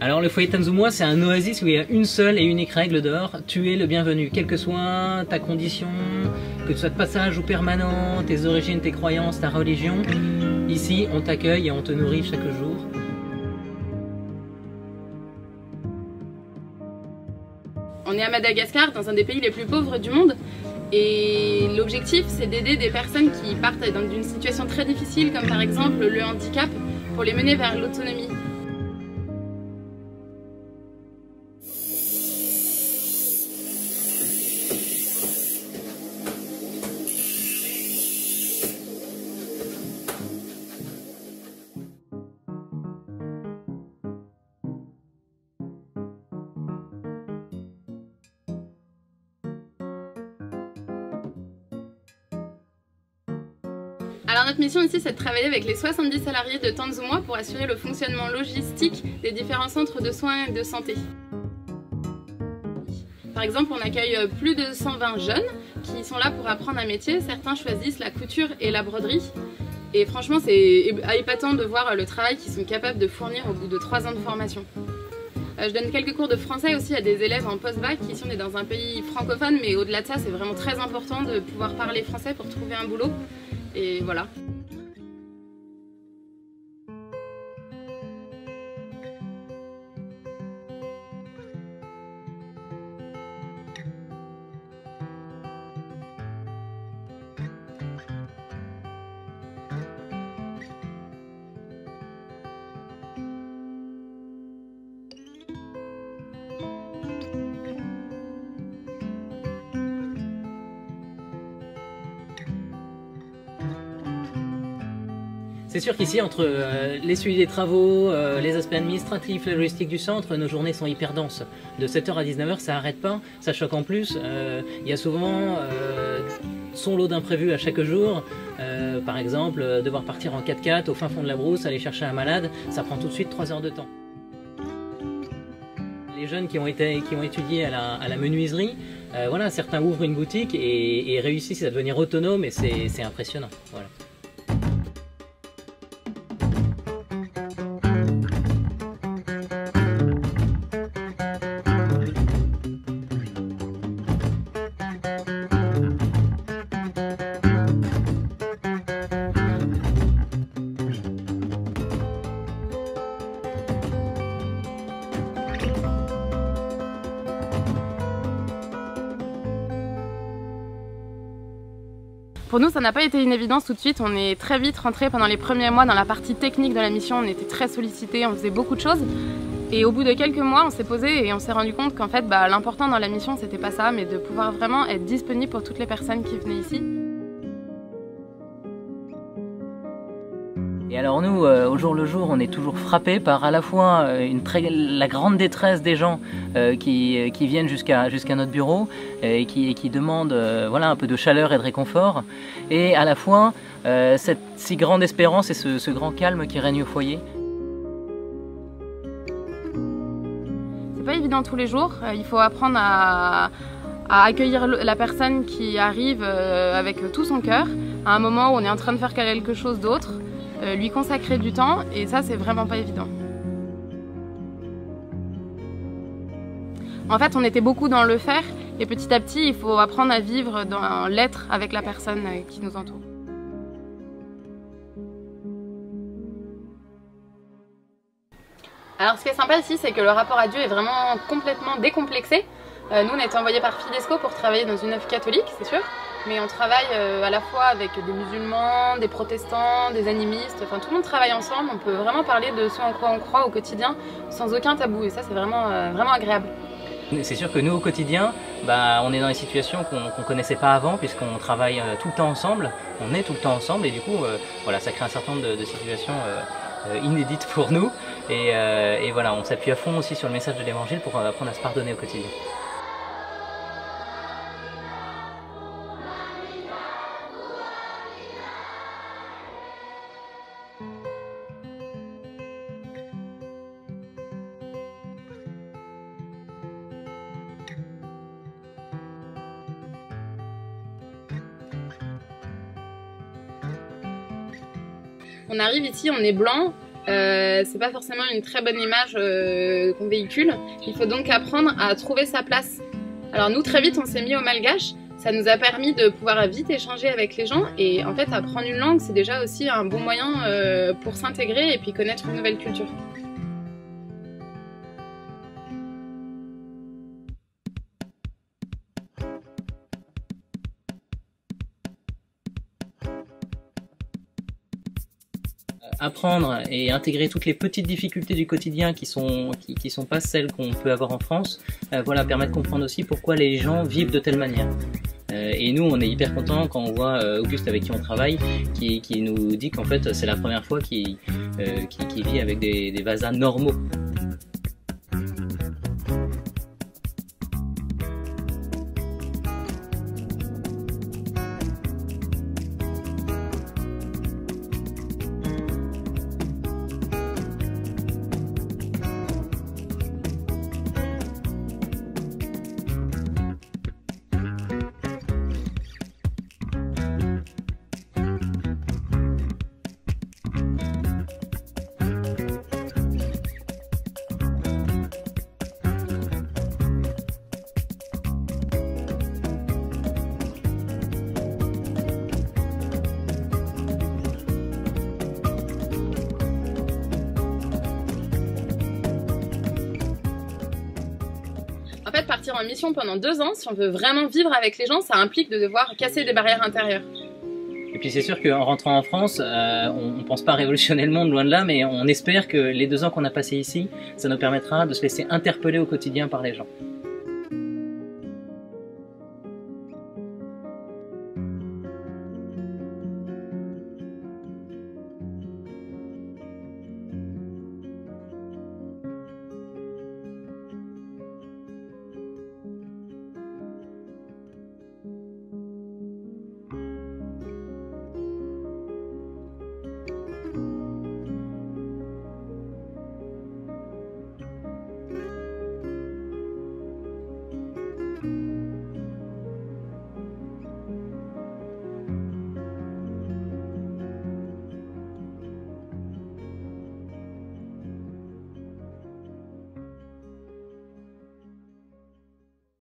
Alors le foyer Tanzumwa, c'est un oasis où il y a une seule et unique règle dehors, tu es le bienvenu, quelle que soit ta condition, que tu sois de passage ou permanent, tes origines, tes croyances, ta religion. Ici, on t'accueille et on te nourrit chaque jour. On est à Madagascar, dans un des pays les plus pauvres du monde. Et l'objectif, c'est d'aider des personnes qui partent d'une situation très difficile, comme par exemple le handicap, pour les mener vers l'autonomie. Alors notre mission ici, c'est de travailler avec les 70 salariés de Tanzumwa pour assurer le fonctionnement logistique des différents centres de soins et de santé. Par exemple, on accueille plus de 120 jeunes qui sont là pour apprendre un métier. Certains choisissent la couture et la broderie. Et franchement, c'est épatant de voir le travail qu'ils sont capables de fournir au bout de 3 ans de formation. Je donne quelques cours de français aussi à des élèves en post-bac. Ici, on est dans un pays francophone, mais au-delà de ça, c'est vraiment très important de pouvoir parler français pour trouver un boulot. Et voilà. C'est sûr qu'ici, entre les suivis des travaux, les aspects administratifs, la logistique du centre, nos journées sont hyper denses. De 7 h à 19 h, ça n'arrête pas, ça choque en plus. Il y a souvent son lot d'imprévus à chaque jour. Par exemple, devoir partir en 4x4 au fin fond de la brousse, aller chercher un malade, ça prend tout de suite 3 heures de temps. Les jeunes qui ont étudié à la menuiserie, voilà, certains ouvrent une boutique et réussissent à devenir autonomes et c'est impressionnant. Voilà. Pour nous, ça n'a pas été une évidence tout de suite. On est très vite rentré pendant les premiers mois dans la partie technique de la mission. On était très sollicités, on faisait beaucoup de choses. Et au bout de quelques mois, on s'est posé et on s'est rendu compte qu'en fait, l'important dans la mission, c'était pas ça, mais de pouvoir vraiment être disponible pour toutes les personnes qui venaient ici. Et alors nous, au jour le jour, on est toujours frappés par à la fois la grande détresse des gens qui viennent jusqu'à notre bureau et qui demandent voilà, un peu de chaleur et de réconfort, et à la fois cette si grande espérance et ce grand calme qui règne au foyer. C'est pas évident tous les jours, il faut apprendre à accueillir la personne qui arrive avec tout son cœur, à un moment où on est en train de faire quelque chose d'autre. Lui consacrer du temps, et ça c'est vraiment pas évident. En fait, on était beaucoup dans le faire et petit à petit il faut apprendre à vivre dans l'être avec la personne qui nous entoure. Alors ce qui est sympa ici, c'est que le rapport à Dieu est vraiment complètement décomplexé. Nous on a été envoyés par Fidesco pour travailler dans une œuvre catholique, c'est sûr. Mais on travaille à la fois avec des musulmans, des protestants, des animistes, enfin tout le monde travaille ensemble, on peut vraiment parler de ce en quoi on croit au quotidien sans aucun tabou, et ça c'est vraiment agréable. C'est sûr que nous au quotidien, on est dans des situations qu'on ne connaissait pas avant, puisqu'on travaille tout le temps ensemble, on est tout le temps ensemble, et du coup voilà, ça crée un certain nombre de situations inédites pour nous, et voilà, on s'appuie à fond aussi sur le message de l'évangile pour apprendre à se pardonner au quotidien. On arrive ici, on est blanc, c'est pas forcément une très bonne image qu'on véhicule. Il faut donc apprendre à trouver sa place. Alors nous, très vite, on s'est mis au malgache. Ça nous a permis de pouvoir vite échanger avec les gens, et en fait, apprendre une langue, c'est déjà aussi un bon moyen pour s'intégrer et puis connaître une nouvelle culture. Apprendre et intégrer toutes les petites difficultés du quotidien qui sont pas celles qu'on peut avoir en France, voilà, permet de comprendre aussi pourquoi les gens vivent de telle manière. Et nous, on est hyper contents quand on voit Auguste, avec qui on travaille, qui nous dit qu'en fait c'est la première fois qu'il vit avec des vasas normaux. En fait, partir en mission pendant 2 ans, si on veut vraiment vivre avec les gens, ça implique de devoir casser des barrières intérieures. Et puis c'est sûr qu'en rentrant en France, on pense pas révolutionner le monde, loin de là, mais on espère que les 2 ans qu'on a passés ici, ça nous permettra de se laisser interpeller au quotidien par les gens.